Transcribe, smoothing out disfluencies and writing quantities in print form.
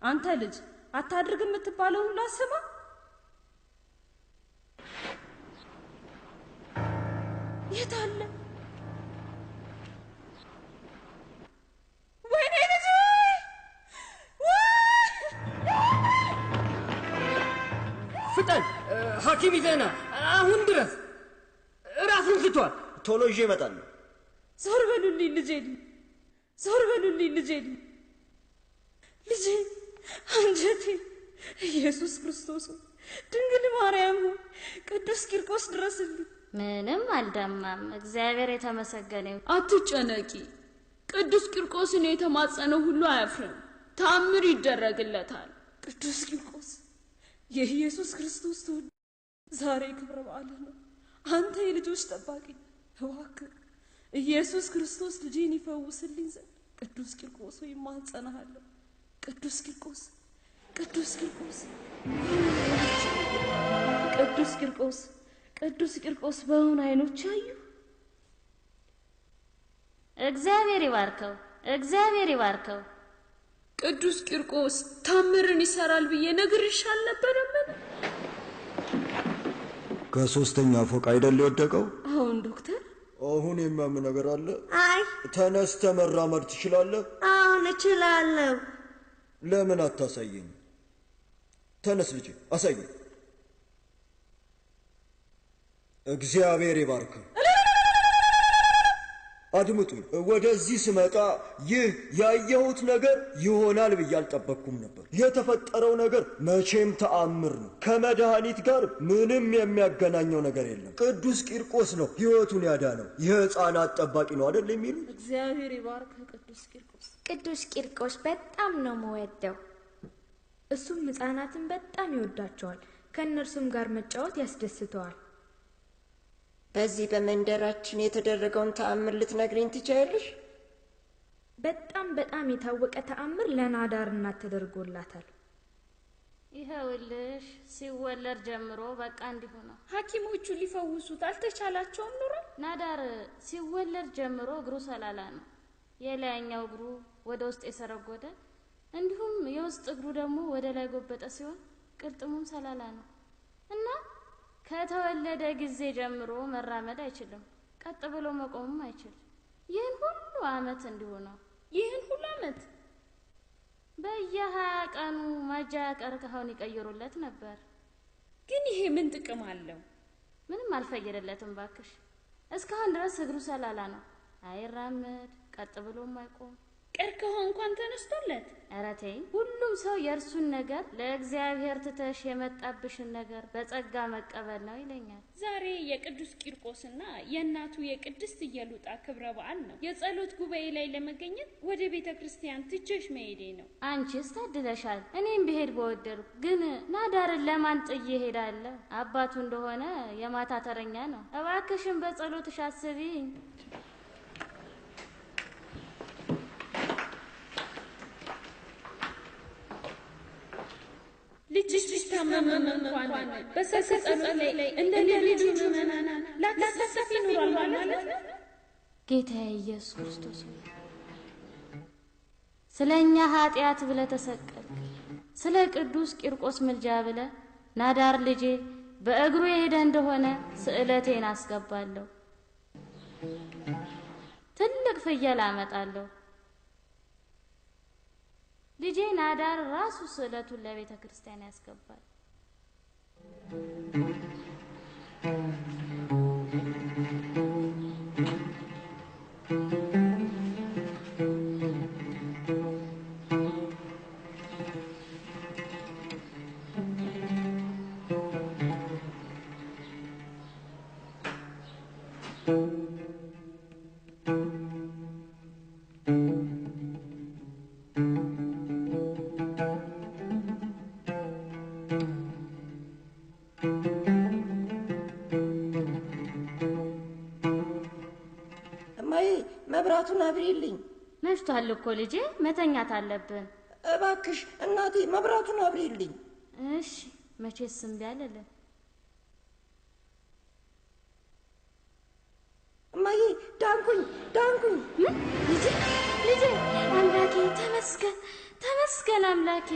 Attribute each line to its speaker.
Speaker 1: አንተ ልጅ አታድርግ የምትባለው ሁሉ አስማ። የት አለ? ወይኔ ልጅ
Speaker 2: ፍጠን! ሐኪም ይዘና አሁን ድረስ ራሱን ስቷል።
Speaker 3: ቶሎ ይዤ እመጣለሁ።
Speaker 1: ዞር በሉልኝ ልጄን፣ ዞር በሉልኝ ልጄን፣ ልጄ አንጀቴ። ኢየሱስ ክርስቶስ ድንግል ማርያም ቅዱስ ቂርቆስ ድረስልኝ።
Speaker 4: ምንም አልደማም። እግዚአብሔር የተመሰገነ ይሁን።
Speaker 5: አትጨነቂ። ቅዱስ ቂርቆስን የተማጸነው ሁሉ አያፍርም፣ ተአምር ይደረግለታል።
Speaker 1: ቅዱስ ቂርቆስ የኢየሱስ ክርስቶስ ተወዳጅ፣ ዛሬ ክብረ በዓል ነው። አንተ የልጆች ጠባቂ እባክህ ኢየሱስ ክርስቶስ ልጄን ይፈውስልኝ ዘንድ ቅዱስ ቂርቆስ ሆይ እማጸንሃለሁ። ቅዱስ ቂርቆስ፣ ቅዱስ ቂርቆስ፣ ቅዱስ ቂርቆስ፣ ቅዱስ ቂርቆስ በእውን አይኖች አዩ።
Speaker 4: እግዚአብሔር ይባርከው፣ እግዚአብሔር ይባርከው።
Speaker 5: ቅዱስ ቂርቆስ ታምርን ይሰራል ብዬ ነግሬሽ አልነበረም?
Speaker 3: ከሶስተኛ ፎቅ አይደል የወደቀው?
Speaker 1: አሁን ዶክተር፣
Speaker 3: አሁን የሚያም ነገር አለ?
Speaker 6: አይ
Speaker 3: ተነስተ መራመድ ትችላለህ?
Speaker 6: አሁን እችላለሁ።
Speaker 3: ለምን አታሳየኝ? ተነስ ልጄ አሳየኝ። እግዚአብሔር ይባርክ። አድምጡኝ። ወደዚህ ስመጣ ይህ ያየሁት ነገር ይሆናል ብዬ አልጠበቅኩም ነበር። የተፈጠረው ነገር መቼም ተአምር ነው። ከመድኃኒት ጋር ምንም የሚያገናኘው ነገር የለም። ቅዱስ ቂርቆስ ነው ሕይወቱን ያዳነው። የሕፃናት ጠባቂ ነው አይደል የሚሉት?
Speaker 1: እግዚአብሔር ይባርክ ቅዱስ ቂርቆስ።
Speaker 7: ቅዱስ ቂርቆስ በጣም ነው የምወደው። እሱም ሕፃናትን በጣም ይወዳቸዋል። ከእነርሱም ጋር መጫወት ያስደስተዋል።
Speaker 6: በዚህ በመንደራችን የተደረገውን ተአምር ልትነግሪኝ ትችያለሽ?
Speaker 7: በጣም የታወቀ ተአምር ለናዳር እናት ተደርጎላታል።
Speaker 4: ይኸውልሽ ሲወለድ ጀምሮ በቃ እንዲሁ ነው።
Speaker 1: ሐኪሞቹ ሊፈውሱት አልተቻላቸውም ኑሮ።
Speaker 4: ናዳር ሲወለድ ጀምሮ እግሩ ሰላላ ነው። የላይኛው እግሩ ወደ ውስጥ የሰረጎደ እንዲሁም የውስጥ እግሩ ደግሞ ወደ ላይ ጎበጠ ሲሆን ቅልጥሙም ሰላላ ነው እና ከተወለደ ጊዜ ጀምሮ መራመድ አይችልም። ቀጥ ብሎ መቆምም አይችል። ይህን ሁሉ አመት እንዲሁ ነው።
Speaker 1: ይህን ሁሉ አመት
Speaker 4: በየ20 ቀኑ ማጃ ቀርከሃውን ይቀይሩለት ነበር።
Speaker 1: ግን ይሄ ምን ጥቅም አለው?
Speaker 4: ምንም አልፈየደለትም ባክሽ። እስካሁን ድረስ እግሩ ሰላላ ነው። አይራመድ፣ ቀጥ ብሎም አይቆም።
Speaker 1: ቀርከሃው እንኳን ተነስቶለት።
Speaker 4: ኧረ ተይ፣ ሁሉም ሰው የእርሱን ነገር ለእግዚአብሔር ትተሽ የመጣብሽን ነገር በጸጋ መቀበል ነው ይለኛል።
Speaker 1: ዛሬ የቅዱስ ቂርቆስና የእናቱ የቅድስት ኢየሉጣ ክብረ በዓል ነው። የጸሎት ጉባኤ ላይ ለመገኘት ወደ ቤተ ክርስቲያን ትቼሽ መሄዴ ነው።
Speaker 4: አንቺስ ታድለሻል። እኔም ብሄድ በወደድኩ፣ ግን ናዳርን ለማን ጥዬ ሄዳለሁ? አባቱ እንደሆነ የማታ ተረኛ ነው። እባክሽን በጸሎትሽ አስቢኝ።
Speaker 1: ልጅሽ ቢታመም እንኳን በሰከ ጸሎት ላይ እንደ ሌሎቹ ምዕመናን ላትሳተፊ ኖሯል ማለት ነው።
Speaker 4: ጌታ ኢየሱስ ክርስቶስ ስለኛ ኃጢአት ብለ ተሰቀልክ። ስለ ቅዱስ ቂርቆስ ምልጃ ብለ ናዳር ልጄ በእግሩ የሄደ እንደሆነ ስዕለቴን አስገባለሁ። ትልቅ ፍየል አመጣለሁ። ልጄ ናዳር ራሱ ስዕለቱን ለቤተ ክርስቲያን ያስገባል።
Speaker 6: መብራቱን አብሪልኝ።
Speaker 4: መሽቷል እኮ ልጄ፣ መተኛት አለብን።
Speaker 6: እባክሽ እናቴ መብራቱን አብሪልኝ።
Speaker 4: እሺ፣ መቼስ እምቢ አልልም።
Speaker 6: እማዬ ዳንኩኝ።
Speaker 4: ልጄ አምላኬ ተመስገን ተመስገን አምላኬ።